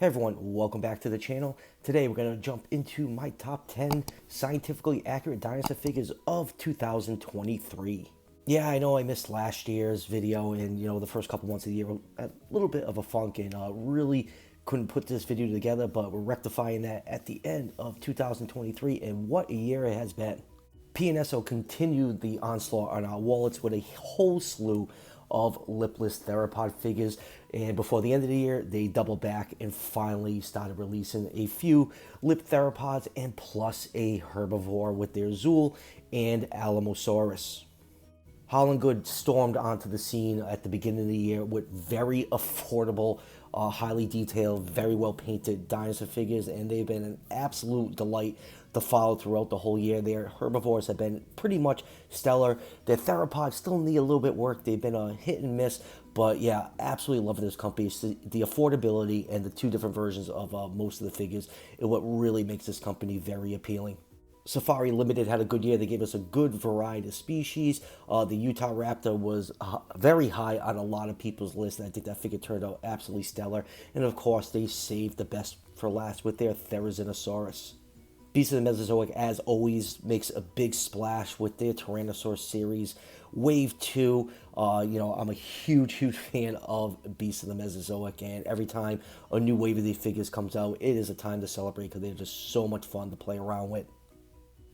Hey everyone, welcome back to the channel. Today we're going to jump into my top 10 scientifically accurate dinosaur figures of 2023. Yeah, I know I missed last year's video and the first couple months of the year, a little bit of a funk and really couldn't put this video together, but we're rectifying that at the end of 2023 and what a year it has been. PNSO continued the onslaught on our wallets with a whole slew of lipless theropod figures, and before the end of the year they doubled back and finally started releasing a few lip theropods and plus a herbivore with their Zool and Alamosaurus. Holland Goods stormed onto the scene at the beginning of the year with very affordable, highly detailed, very well painted dinosaur figures, and they've been an absolute delight to follow throughout the whole year. Their herbivores have been pretty much stellar. Their theropods still need a little bit work. They've been a hit and miss, but yeah, absolutely loving this company. It's the affordability and the two different versions of most of the figures is what really makes this company very appealing. Safari Limited had a good year. They gave us a good variety of species. The Utah Raptor was very high on a lot of people's list, and I think that figure turned out absolutely stellar. And of course, they saved the best for last with their Therizinosaurus. Beast of the Mesozoic, as always, makes a big splash with their Tyrannosaurus series. Wave 2, I'm a huge fan of Beast of the Mesozoic, and every time a new wave of these figures comes out, it is a time to celebrate because they're just so much fun to play around with.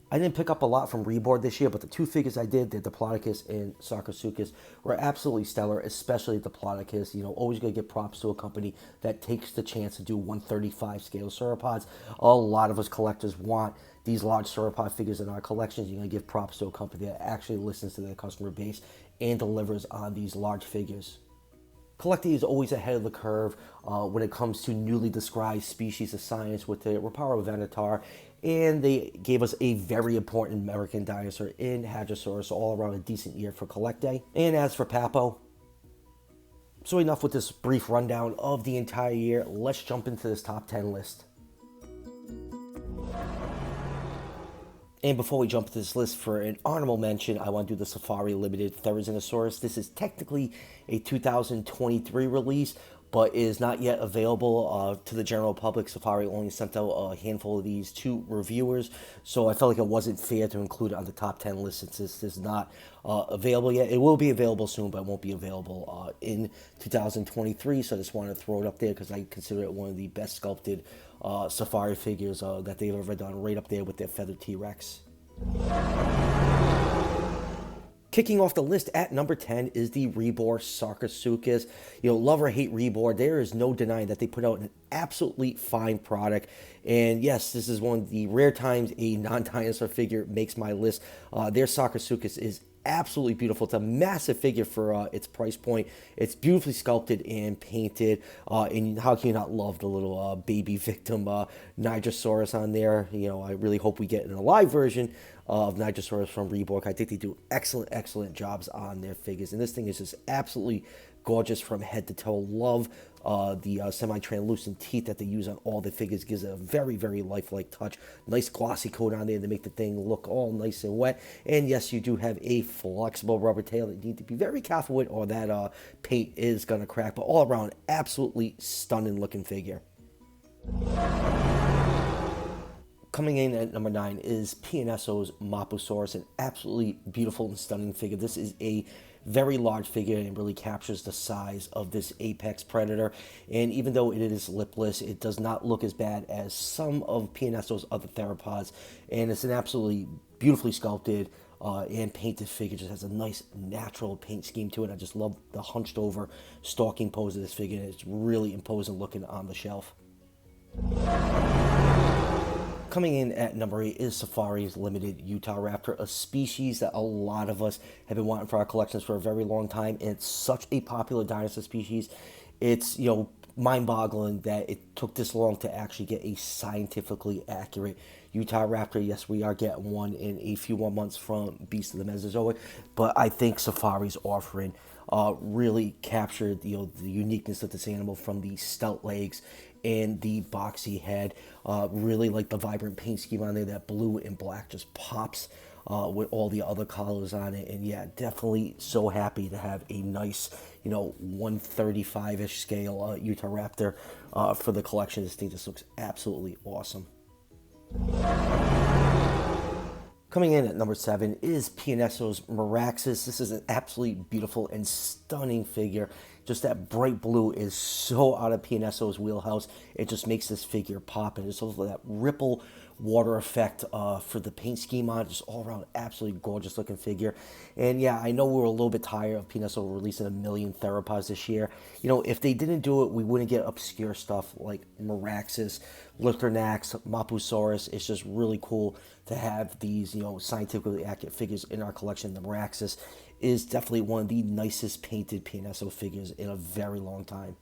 I didn't pick up a lot from Rebor this year, but the two figures I did, the Diplodocus and Sarcosuchus, were absolutely stellar, especially Diplodocus. Always going to give props to a company that takes the chance to do 135 scale sauropods. A lot of us collectors want these large sauropod figures in our collections. You're going to give props to a company that actually listens to their customer base and delivers on these large figures. Collecting is always ahead of the curve when it comes to newly described species of science with the Reparo Venator, and they gave us a very important American dinosaur in Hadrosaurus, all around a decent year for Collect Day. And as for Papo, so enough with this brief rundown of the entire year. Let's jump into this top 10 list. And before we jump to this list, for an honorable mention, I want to do the Safari Limited Therizinosaurus. This is technically a 2023 release, but is not yet available to the general public. Safari only sent out a handful of these to reviewers, so I felt like it wasn't fair to include it on the top 10 list since this is not available yet. It will be available soon, but it won't be available in 2023, so I just wanted to throw it up there because I consider it one of the best sculpted Safari figures that they've ever done, right up there with their feathered T-Rex. Kicking off the list at number 10 is the Rebor Sakaus. Love or hate Rebor, there is no denying that they put out an absolutely fine product. And yes, this is one of the rare times a non-dinosaur figure makes my list. Their Sakaus is absolutely beautiful. It's a massive figure for its price point. It's beautifully sculpted and painted. And how can you not love the little baby victim Nigrosaurus on there? I really hope we get an alive version of Nigrosaurus from Rebor. I think they do excellent jobs on their figures, and this thing is just absolutely gorgeous from head to toe. Love the semi-translucent teeth that they use on all the figures. Gives it a very lifelike touch. Nice glossy coat on there to make the thing look all nice and wet. And yes, you do have a flexible rubber tail that you need to be very careful with, or that paint is going to crack. But all around, absolutely stunning looking figure. Coming in at number 9 is PNSO's Mapusaurus, an absolutely beautiful and stunning figure. This is a very large figure and really captures the size of this apex predator. And even though it is lipless, it does not look as bad as some of PNSO's other theropods. And it's an absolutely beautifully sculpted and painted figure. Just has a nice natural paint scheme to it. I just love the hunched over stalking pose of this figure. It's really imposing looking on the shelf. Coming in at number 8 is Safari's Limited Utah Raptor, a species that a lot of us have been wanting for our collections for a very long time, and it's such a popular dinosaur species. It's, mind-boggling that it took this long to actually get a scientifically accurate Utah Raptor. Yes, we are getting one in a few more months from Beast of the Mesozoic, but I think Safari's offering really captured the uniqueness of this animal, from the stout legs and the boxy head. Really like the vibrant paint scheme on there. That blue and black just pops with all the other colors on it. And yeah, definitely so happy to have a nice, 135-ish scale Utah Raptor for the collection. This thing just looks absolutely awesome. Coming in at number 7 is PNSO's Maraxus. This is an absolutely beautiful and stunning figure. Just that bright blue is so out of PNSO's wheelhouse. It just makes this figure pop, and it's also that ripple water effect for the paint scheme on it. Just all around absolutely gorgeous looking figure. And yeah, I know we're a little bit tired of PNSO releasing a million theropods this year. If they didn't do it, we wouldn't get obscure stuff like Maraxus, Lichternax, Mapusaurus. It's just really cool to have these, scientifically accurate figures in our collection. The Maraxus is definitely one of the nicest painted PNSO figures in a very long time.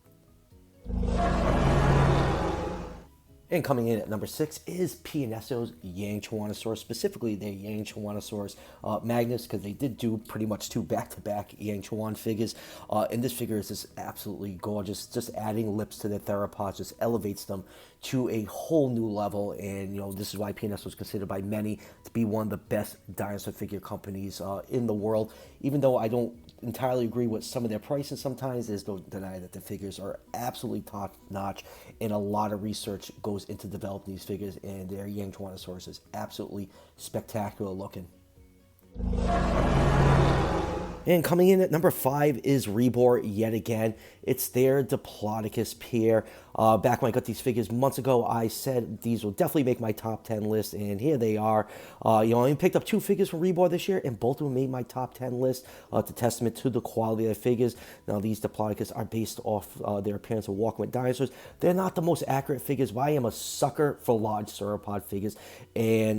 And coming in at number 6 is PNSO's Yangchuanosaurus, specifically their Yangchuanosaurus Magnus, because they did do pretty much 2 back-to-back Yangchuan figures. And this figure is just absolutely gorgeous. Just adding lips to their theropods just elevates them to a whole new level. And, this is why PNSO is considered by many to be one of the best dinosaur figure companies in the world. Even though I don't entirely agree with some of their prices sometimes, there's no denying that the figures are absolutely top-notch, and a lot of research goes into developing these figures, and their Yangchuanosaurus is absolutely spectacular looking. And coming in at number 5 is Rebor yet again. It's their Diplodocus pair. Back when I got these figures months ago, I said these will definitely make my top 10 list, and here they are. I only picked up 2 figures from Rebor this year, and both of them made my top 10 list. To testament to the quality of the figures. Now, these Diplodocus are based off their appearance of walking with dinosaurs. They're not the most accurate figures, but I am a sucker for large sauropod figures, and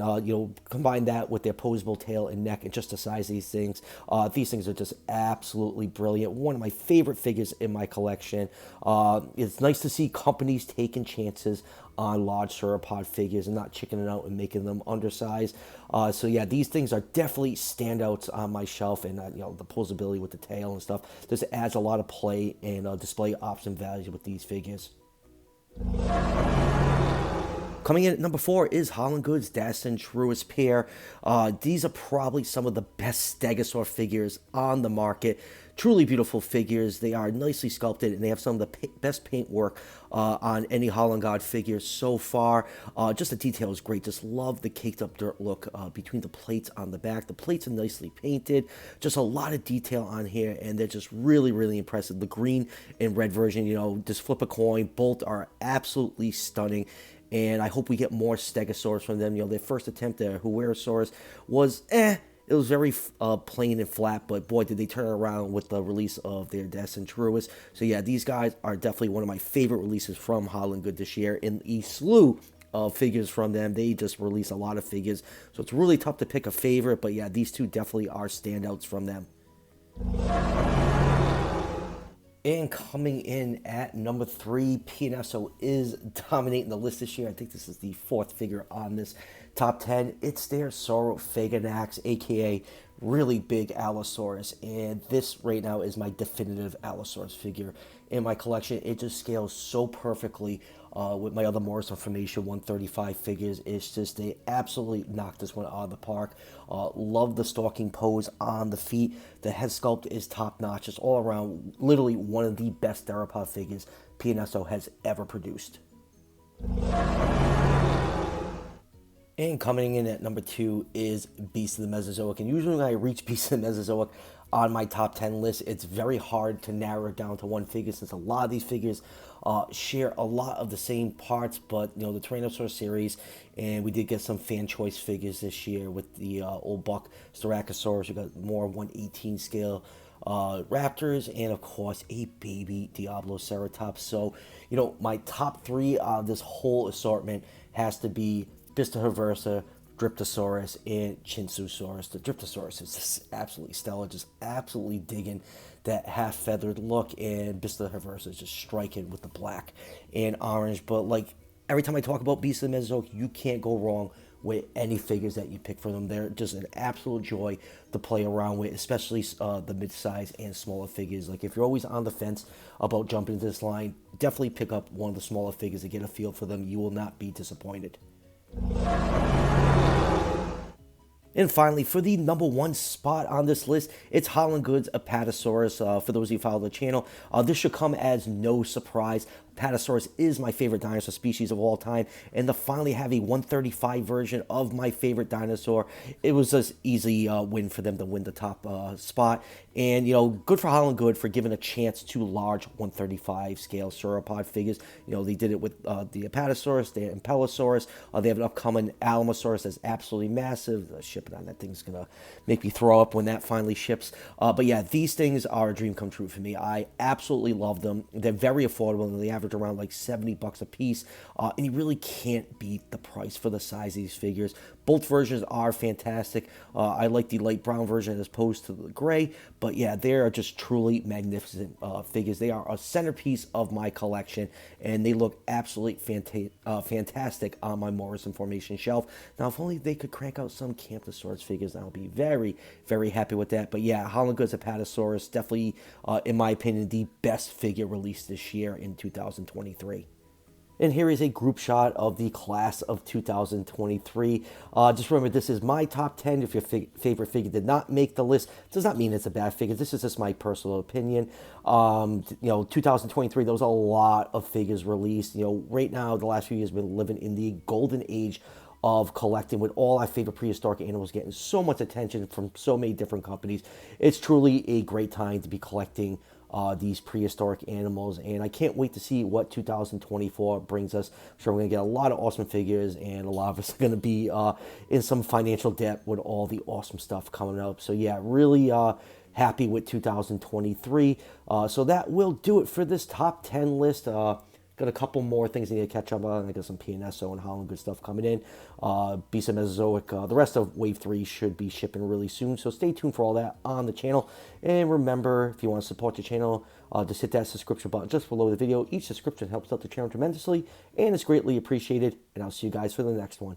combine that with their posable tail and neck and just the size of these things are just absolutely brilliant. One of my favorite figures in my collection. It's nice to see companies taking chances on large sauropod figures and not chickening out and making them undersized. So yeah, these things are definitely standouts on my shelf, and the posability with the tail and stuff just adds a lot of play and display option value with these figures. Coming in at number 4 is Holland Goods Dasten Truest pair. These are probably some of the best Stegosaur figures on the market. Truly beautiful figures. They are nicely sculpted, and they have some of the best paint work on any Haolonggood figure so far. Just the detail is great. Just love the caked up dirt look between the plates on the back. The plates are nicely painted. Just a lot of detail on here, and they're just really, really impressive. The green and red version, just flip a coin. Both are absolutely stunning. And I hope we get more Stegosaurs from them. Their first attempt at Huerosaurus was It was very plain and flat, but boy, did they turn around with the release of their Dasten Truest. So yeah, these guys are definitely one of my favorite releases from Holland Goods this year. In a slew of figures from them, they just release a lot of figures. So it's really tough to pick a favorite, but yeah, these two definitely are standouts from them. And coming in at number 3, PNSO is dominating the list this year. I think this is the 4th figure on this top 10. It's their Sauropods, aka really big Allosaurus. And this right now is my definitive Allosaurus figure in my collection. It just scales so perfectly with my other Morrison Formation 135 figures. It's just, they absolutely knocked this one out of the park. Love the stalking pose on the feet. The head sculpt is top notch. It's all around literally one of the best theropod figures PNSO has ever produced. And coming in at number 2 is Beast of the Mesozoic. And usually when I reach Beast of the Mesozoic on my top 10 list, it's very hard to narrow it down to one figure, since a lot of these figures share a lot of the same parts. But the Tyrannosaurus series, and we did get some fan choice figures this year with the old buck Styracosaurus. We got more 1/18 scale Raptors, and of course a baby Diabloceratops. So my top 3 of this whole assortment has to be Bistoherversa, Dryptosaurus, and Chinsusaurus. The Dryptosaurus is just absolutely stellar, just absolutely digging that half-feathered look, and Bistoherversa is just striking with the black and orange. But every time I talk about Beast of the Mesozoic, you can't go wrong with any figures that you pick for them. They're just an absolute joy to play around with, especially the mid-size and smaller figures. If you're always on the fence about jumping into this line, definitely pick up one of the smaller figures to get a feel for them. You will not be disappointed. And finally, for the number one spot on this list, it's Holland Goods Apatosaurus. For those of you who follow the channel, this should come as no surprise. Apatosaurus is my favorite dinosaur species of all time, and to finally have a 135 version of my favorite dinosaur, it was just easy win for them to win the top spot. And, you know, good for Holland Good for giving a chance to large 135 scale sauropod figures. You know, they did it with the Apatosaurus, the Impellosaurus. They have an upcoming Alamosaurus that's absolutely massive. The shipping on that thing's going to make me throw up when that finally ships. But yeah, these things are a dream come true for me. I absolutely love them. They're very affordable, and they average around like $70 a piece. And you really can't beat the price for the size of these figures. Both versions are fantastic. I like the light brown version as opposed to the gray. But yeah, they are just truly magnificent figures. They are a centerpiece of my collection, and they look absolutely fantastic on my Morrison Formation shelf. Now, if only they could crank out some Camptosaurus figures, I'll be very, very happy with that. But yeah, Holland Goods Apatosaurus, definitely, in my opinion, the best figure released this year in 2023. And here is a group shot of the class of 2023. Just remember, this is my top 10. If your favorite figure did not make the list, does not mean it's a bad figure. This is just my personal opinion. You know, 2023, there was a lot of figures released. You know, right now, the last few years, we've been living in the golden age of collecting, with all our favorite prehistoric animals getting so much attention from so many different companies. It's truly a great time to be collecting these prehistoric animals, and I can't wait to see what 2024 brings us. I'm sure we're going to get a lot of awesome figures, and a lot of us are going to be in some financial debt with all the awesome stuff coming up. So yeah, really happy with 2023. So that will do it for this top 10 list. Got a couple more things I need to catch up on. I got some PNSO and Holland Goods stuff coming in. Beast of Mesozoic. The rest of Wave 3 should be shipping really soon. So stay tuned for all that on the channel. And remember, if you want to support the channel, just hit that subscription button just below the video. Each subscription helps out the channel tremendously and is greatly appreciated. And I'll see you guys for the next one.